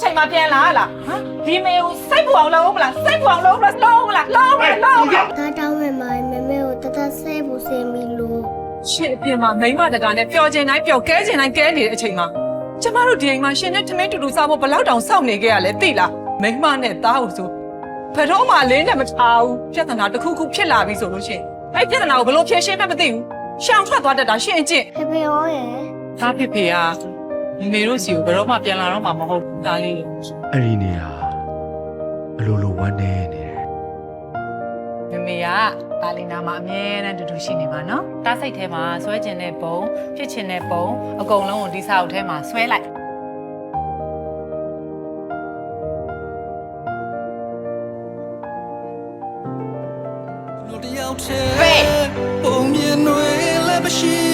ချိန်မှပြန်လာလားဟမ်ဒီမေကိုစိတ်ပူအောင်လုပ်မလားစိတ်ပူအောင်လုပ်မလားလုံးမလားလုံးမလားလုံးမလား 他当妹妹妹我带他塞不塞米路。 ရှင့်အပြင်မှာမိမတကာနဲ့ပျော်ချင်တိုင်းပျော်ကဲချင်တိုင်းကဲနေတဲ့အချိန်မှာကျမတို့ဒီအိမ်မှာရှင်နဲ့ထမင်းတူတူစားဖို့ဘလောက်တောင်စောင့်နေခဲ့ရလဲသိလားမိမနဲ့သားဟုဆိုဘယ်တော့မှလေးနဲ့မထားဘူးပြဿနာတစ်ခုခုဖြစ်လာပြီဆိုလို့ရှင်အဲ့ပြဿနာကိုဘယ်လိုဖြေရှင်းမှမသိဘူးရှောင်ထွက်သွားတတ်တာရှင်အကျင့် ဖေဖေရောရဲ့ သားဖေဖေကမေတို့စီကိုဘယ်တော့မှပြန်လာတော့မှမဟုတ်ဘူးသားလေး အဲ့ဒီနေရာအလိုလိုဝမ်းနေနေတယ် မေမေကသားလေးနာမှာအမြဲတမ်းတူတူရှိနေမှာနော်တားစိတ်ထဲမှာဆွဲကျင်တဲ့ပုံဖြစ်ချင်တဲ့ပုံအကုန်လုံးကိုဒီစာအုပ်ထဲမှာဆွဲလိုက် ပုံမြင်တွေလည်းမရှိ